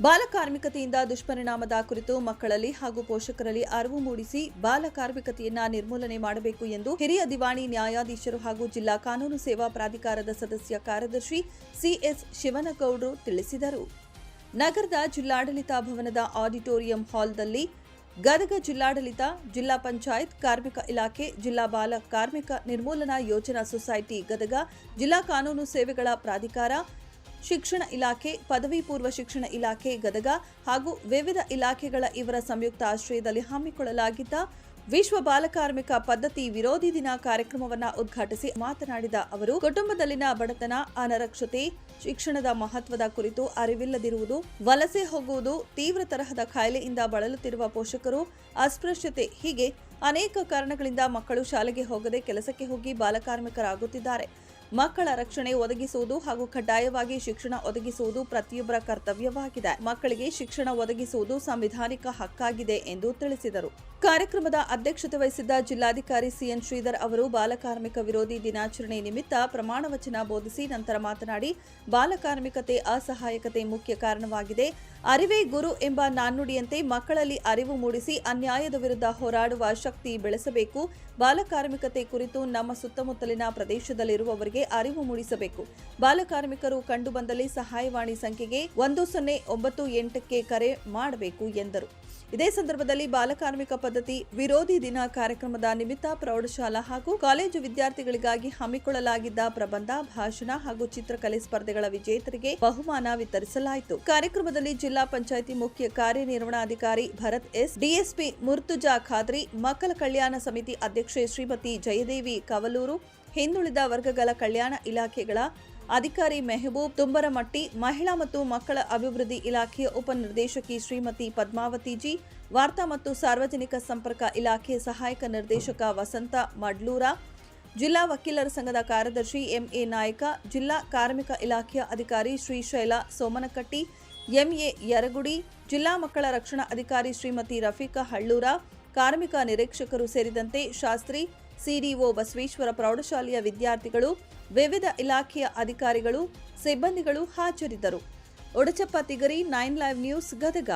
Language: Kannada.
ಬಾಲಕಾರ್ಮಿಕತೆಯಿಂದ ದುಷ್ಪರಿಣಾಮದ ಕುರಿತು ಮಕ್ಕಳಲ್ಲಿ ಹಾಗೂ ಪೋಷಕರಲ್ಲಿ ಅರಿವು ಮೂಡಿಸಿ ಬಾಲಕಾರ್ಮಿಕತೆಯನ್ನ ನಿರ್ಮೂಲನೆ ಮಾಡಬೇಕು ಎಂದು ಹಿರಿಯ ದಿವಾಣಿ ನ್ಯಾಯಾಧೀಶರು ಹಾಗೂ ಜಿಲ್ಲಾ ಕಾನೂನು ಸೇವಾ ಪ್ರಾಧಿಕಾರದ ಸದಸ್ಯ ಕಾರ್ಯದರ್ಶಿ ಸಿಎಸ್ ಶಿವನಗೌಡರು ತಿಳಿಸಿದರು. ನಗರದ ಜಿಲ್ಲಾಡಳಿತ ಭವನದ ಆಡಿಟೋರಿಯಂ ಹಾಲ್ನಲ್ಲಿ ಗದಗ ಜಿಲ್ಲಾಡಳಿತ, ಜಿಲ್ಲಾ ಪಂಚಾಯತ್, ಕಾರ್ಮಿಕ ಇಲಾಖೆ, ಜಿಲ್ಲಾ ಬಾಲ ಕಾರ್ಮಿಕ ನಿರ್ಮೂಲನಾ ಯೋಜನಾ ಸೊಸೈಟಿ ಗದಗ, ಜಿಲ್ಲಾ ಕಾನೂನು ಸೇವೆಗಳ ಪ್ರಾಧಿಕಾರ, ಶಿಕ್ಷಣ ಇಲಾಖೆ, ಪದವಿ ಪೂರ್ವ ಶಿಕ್ಷಣ ಇಲಾಖೆ ಗದಗ ಹಾಗೂ ವಿವಿಧ ಇಲಾಖೆಗಳ ಇವರ ಸಂಯುಕ್ತ ಆಶ್ರಯದಲ್ಲಿ ಹಮ್ಮಿಕೊಳ್ಳಲಾಗಿದ್ದ ವಿಶ್ವ ಬಾಲಕಾರ್ಮಿಕ ಪದ್ಧತಿ ವಿರೋಧಿ ದಿನ ಕಾರ್ಯಕ್ರಮವನ್ನು ಉದ್ಘಾಟಿಸಿ ಮಾತನಾಡಿದ ಅವರು, ಕುಟುಂಬದಲ್ಲಿನ ಬಡತನ, ಅನಕ್ಷರತೆ, ಶಿಕ್ಷಣದ ಮಹತ್ವದ ಕುರಿತು ಅರಿವಿಲ್ಲದಿರುವುದು, ವಲಸೆ ಹೋಗುವುದು, ತೀವ್ರ ತರಹದ ಕಾಯಿಲೆಯಿಂದ ಬಳಲುತ್ತಿರುವ ಪೋಷಕರು, ಅಸ್ಪೃಶ್ಯತೆ ಹೀಗೆ ಅನೇಕ ಕಾರಣಗಳಿಂದ ಮಕ್ಕಳು ಶಾಲೆಗೆ ಹೋಗದೆ ಕೆಲಸಕ್ಕೆ ಹೋಗಿ ಬಾಲಕಾರ್ಮಿಕರಾಗುತ್ತಿದ್ದಾರೆ. ಮಕ್ಕಳ ರಕ್ಷಣೆ ಒದಗಿಸುವುದು ಹಾಗೂ ಕಡ್ಡಾಯವಾಗಿ ಶಿಕ್ಷಣ ಒದಗಿಸುವುದು ಪ್ರತಿಯೊಬ್ಬರ ಕರ್ತವ್ಯವಾಗಿದೆ. ಮಕ್ಕಳಿಗೆ ಶಿಕ್ಷಣ ಒದಗಿಸುವುದು ಸಾಂವಿಧಾನಿಕ ಹಕ್ಕಾಗಿದೆ ಎಂದು ತಿಳಿಸಿದರು. ಕಾರ್ಯಕ್ರಮದ ಅಧ್ಯಕ್ಷತೆ ವಹಿಸಿದ್ದ ಜಿಲ್ಲಾಧಿಕಾರಿ ಸಿಎನ್ ಶ್ರೀಧರ್ ಅವರು ಬಾಲಕಾರ್ಮಿಕ ವಿರೋಧಿ ದಿನಾಚರಣೆ ನಿಮಿತ್ತ ಪ್ರಮಾಣ ವಚನ ಬೋಧಿಸಿ ನಂತರ ಮಾತನಾಡಿ, ಬಾಲಕಾರ್ಮಿಕತೆ ಅಸಹಾಯಕತೆ ಮುಖ್ಯ ಕಾರಣವಾಗಿದೆ. ಅರಿವೇ ಗುರು ಎಂಬ ನಾಣ್ಣುಡಿಯಂತೆ ಮಕ್ಕಳಲ್ಲಿ ಅರಿವು ಮೂಡಿಸಿ ಅನ್ಯಾಯದ ವಿರುದ್ಧ ಹೋರಾಡುವ ಶಕ್ತಿ ಬೆಳೆಸಬೇಕು. ಬಾಲಕಾರ್ಮಿಕತೆ ಕುರಿತು ನಮ್ಮ ಸುತ್ತಮುತ್ತಲಿನ ಪ್ರದೇಶದಲ್ಲಿರುವವರಿಗೆ ಅರಿವು ಮೂಡಿಸಬೇಕು. ಬಾಲಕಾರ್ಮಿಕರು ಕಂಡುಬಂದಲ್ಲಿ ಸಹಾಯವಾಣಿ ಸಂಖ್ಯೆಗೆ 1098ಕ್ಕೆ ಕರೆ ಮಾಡಬೇಕು ಎಂದರು. ಇದೇ ಸಂದರ್ಭದಲ್ಲಿ ಬಾಲಕಾರ್ಮಿಕ ಪದ್ಧತಿ ವಿರೋಧಿ ದಿನ ಕಾರ್ಯಕ್ರಮದ ನಿಮಿತ್ತ ಪ್ರೌಢಶಾಲಾ ಹಾಗೂ ಕಾಲೇಜು ವಿದ್ಯಾರ್ಥಿಗಳಿಗಾಗಿ ಹಮ್ಮಿಕೊಳ್ಳಲಾಗಿದ್ದ ಪ್ರಬಂಧ, ಭಾಷಣ ಹಾಗೂ ಚಿತ್ರಕಲೆ ಸ್ಪರ್ಧೆಗಳ ವಿಜೇತರಿಗೆ ಬಹುಮಾನ ವಿತರಿಸಲಾಯಿತು. ಕಾರ್ಯಕ್ರಮದಲ್ಲಿ ಜಿಲ್ಲಾ ಪಂಚಾಯಿತಿ ಮುಖ್ಯ ಕಾರ್ಯನಿರ್ವಹಣಾಧಿಕಾರಿ ಭರತ್ ಎಸ್, ಡಿಎಸ್ಪಿ ಮುರ್ತುಜಾ ಖಾದ್ರಿ, ಮಕ್ಕಳ ಕಲ್ಯಾಣ ಸಮಿತಿ ಅಧ್ಯಕ್ಷೆ ಶ್ರೀಮತಿ ಜಯದೇವಿ ಕವಲೂರು, ಹಿಂದುಳಿದ ವರ್ಗಗಳ ಕಲ್ಯಾಣ ಇಲಾಖೆಗಳ ಅಧಿಕಾರಿ ಮೆಹಬೂಬ್ ತುಂಬರಮಟ್ಟಿ, ಮಹಿಳಾ ಮತ್ತು ಮಕ್ಕಳ ಅಭಿವೃದ್ಧಿ ಇಲಾಖೆಯ ಉಪನಿರ್ದೇಶಕಿ ಶ್ರೀಮತಿ ಪದ್ಮಾವತಿ ಜಿ, ವಾರ್ತಾ ಮತ್ತು ಸಾರ್ವಜನಿಕ ಸಂಪರ್ಕ ಇಲಾಖೆ ಸಹಾಯಕ ನಿರ್ದೇಶಕ ವಸಂತ ಮಡ್ಲೂರ, ಜಿಲ್ಲಾ ವಕೀಲರ ಸಂಘದ ಕಾರ್ಯದರ್ಶಿ ಎಂಎ ನಾಯಕ, ಜಿಲ್ಲಾ ಕಾರ್ಮಿಕ ಇಲಾಖೆಯ ಅಧಿಕಾರಿ ಶ್ರೀಶೈಲ ಸೋಮನಕಟ್ಟಿ, ಎಂಎ ಯರಗುಡಿ, ಜಿಲ್ಲಾ ಮಕ್ಕಳ ರಕ್ಷಣಾ ಅಧಿಕಾರಿ ಶ್ರೀಮತಿ ರಫೀಕಾ ಹಳ್ಳೂರ, ಕಾರ್ಮಿಕ ನಿರೀಕ್ಷಕರು ಸೇರಿದಂತೆ ಶಾಸ್ತ್ರಿ, ಸಿಡಿಒ ಬಸವೇಶ್ವರ ಪ್ರೌಢಶಾಲೆಯ ವಿದ್ಯಾರ್ಥಿಗಳು, ವಿವಿಧ ಇಲಾಖೆಯ ಅಧಿಕಾರಿಗಳು, ಸಿಬ್ಬಂದಿಗಳು ಹಾಜರಿದ್ದರು. ಒಡಚಪ್ಪ ತಿಗರಿ, 9 ಲೈವ್ ನ್ಯೂಸ್, ಗದಗ.